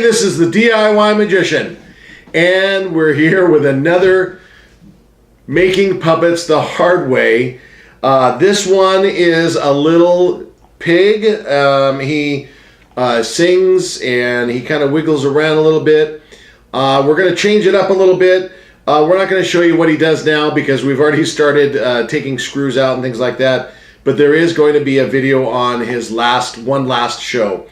this is the DIY Magician, and we're here with another Making Puppets the Hard Way. This one is a little pig. He sings and he kind of wiggles around a little bit. We're going to change it up a little bit. We're not going to show you what he does now because we've already started taking screws out and things like that. But there is going to be a video on his last show.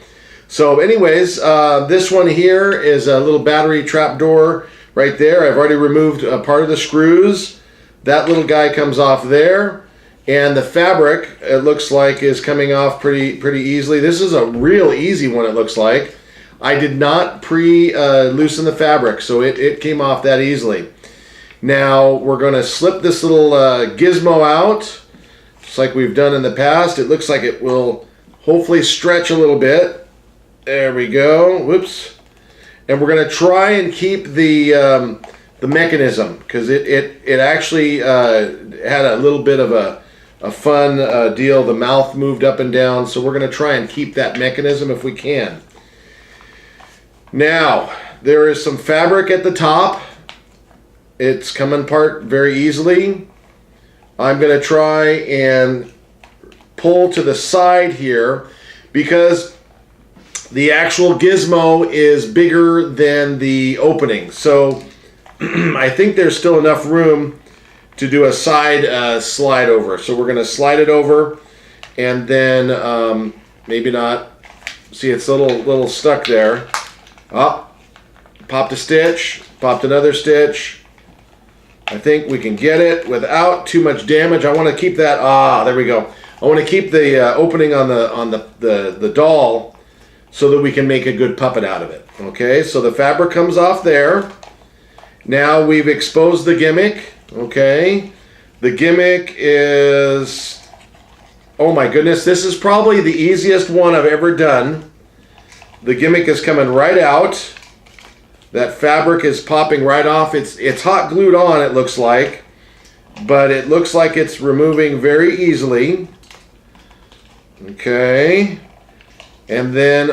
So anyways, this one here is a little battery trap door right there. I've already removed a part of the screws. That little guy comes off there. And the fabric, it looks like, is coming off pretty easily. This is a real easy one, it looks like. I did not loosen the fabric, so it came off that easily. Now we're going to slip this little gizmo out, just like we've done in the past. It looks like it will hopefully stretch a little bit. There we go. Whoops. And we're going to try and keep the mechanism, because it actually had a little bit of a fun deal. The mouth moved up and down, so we're going to try and keep that mechanism if we can. Now, there is some fabric at the top. It's coming apart very easily. I'm going to try and pull to the side here because the actual gizmo is bigger than the opening. So I think there's still enough room to do a side slide over. So we're going to slide it over, and then maybe not. See, it's a little stuck there. Oh, popped a stitch, popped another stitch. I think we can get it without too much damage. I want to keep that. There we go. I want to keep the opening on the doll so that we can make a good puppet out of it. Okay, so the fabric comes off there. Now we've exposed the gimmick. Okay, the gimmick is, oh my goodness, this is probably the easiest one I've ever done. The gimmick is coming right out. That fabric is popping right off. It's hot glued on, it looks like, but it looks like it's removing very easily. Okay. And then,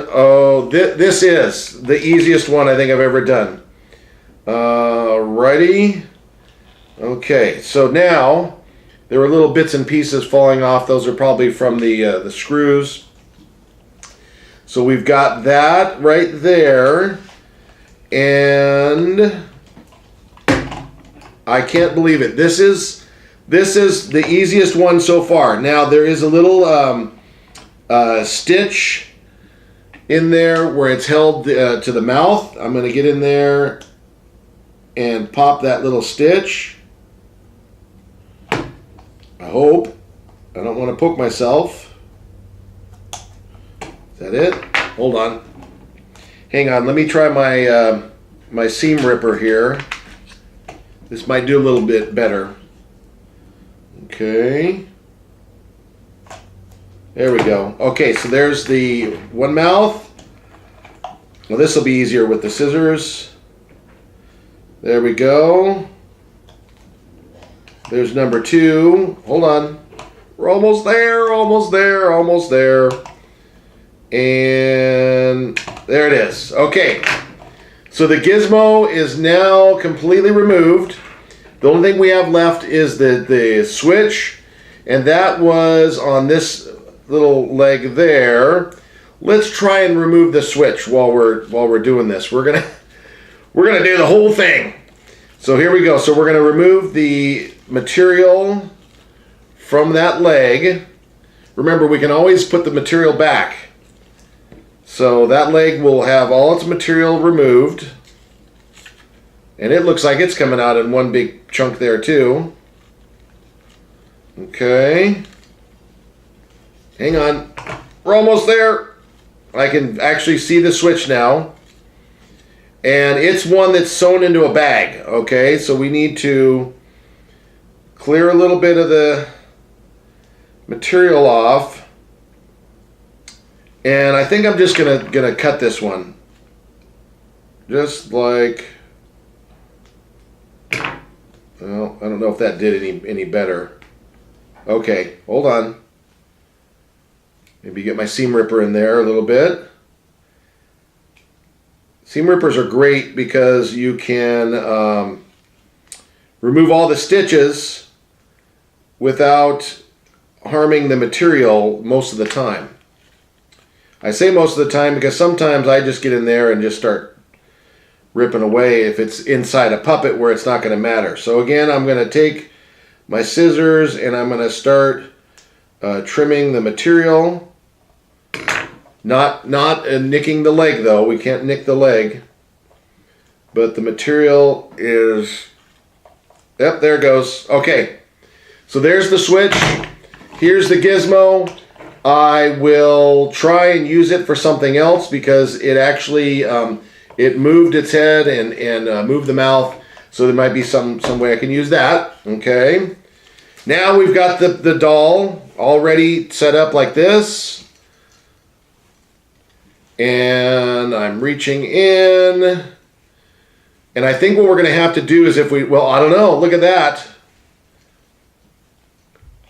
this is the easiest one I think I've ever done. Righty. Okay, so now there were little bits and pieces falling off. Those are probably from the screws. So we've got that right there. And I can't believe it. This is the easiest one so far. Now there is a little stitch in there where it's held to the mouth. I'm going to get in there and pop that little stitch. I hope. I don't want to poke myself. Is that it? Hold on. Hang on. Let me try my seam ripper here. This might do a little bit better. Okay. There we go. Okay, so there's the one mouth. Well, this will be easier with the scissors. There we go. There's number two. Hold on. We're almost there, almost there, almost there. And there it is. Okay. So the gizmo is now completely removed. The only thing we have left is the switch, and that was on this little leg there. Let's try and remove the switch while we're doing this. We're gonna do the whole thing. So here we go. So we're gonna remove the material from that leg. Remember, we can always put the material back. So that leg will have all its material removed, and it looks like it's coming out in one big chunk there too. Okay. Hang on. We're almost there. I can actually see the switch now. And it's one that's sewn into a bag. Okay, so we need to clear a little bit of the material off. And I think I'm just gonna cut this one. Just like, well, I don't know if that did any better. Okay, hold on. Maybe get my seam ripper in there a little bit. Seam rippers are great because you can remove all the stitches without harming the material most of the time. I say most of the time because sometimes I just get in there and just start ripping away if it's inside a puppet where it's not going to matter. So again, I'm going to take my scissors and I'm going to start trimming the material. Not nicking the leg though. We can't nick the leg. But the material is, yep, there it goes. Okay, so there's the switch. Here's the gizmo. I will try and use it for something else because it actually it moved its head and moved the mouth. So there might be some way I can use that. Okay. Now we've got the doll already set up like this. And I'm reaching in. And I think what we're going to have to do is if we, well, I don't know. Look at that.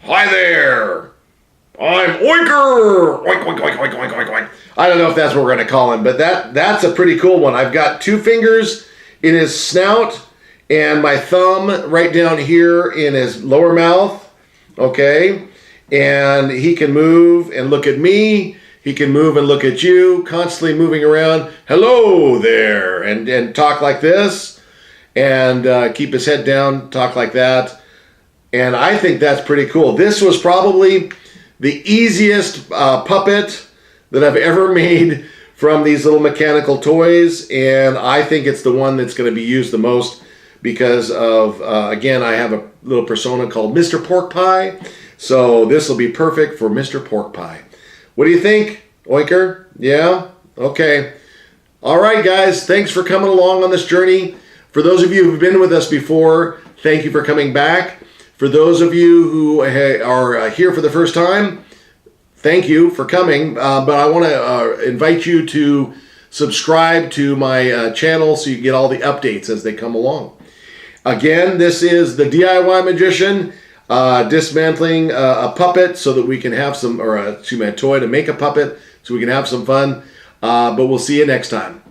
Hi there. I'm Oinker. Oink, oink, oink, oink, oink, oink, oink. I don't know if that's what we're going to call him, but that's a pretty cool one. I've got 2 fingers in his snout and my thumb right down here in his lower mouth. Okay. And he can move and look at me. He can move and look at you, constantly moving around. Hello there, and talk like this, and keep his head down, talk like that. And I think that's pretty cool. This was probably the easiest puppet that I've ever made from these little mechanical toys, and I think it's the one that's going to be used the most because of, again, I have a little persona called Mr. Pork Pie, so this will be perfect for Mr. Pork Pie. What do you think, Oinker? Yeah? Okay. All right, guys. Thanks for coming along on this journey. For those of you who've been with us before, thank you for coming back. For those of you who are here for the first time, thank you for coming. But I want to invite you to subscribe to my channel so you get all the updates as they come along. Again, this is the DIY Magician. Dismantling a puppet so that we can have some, or a toy to make a puppet so we can have some fun. But we'll see you next time.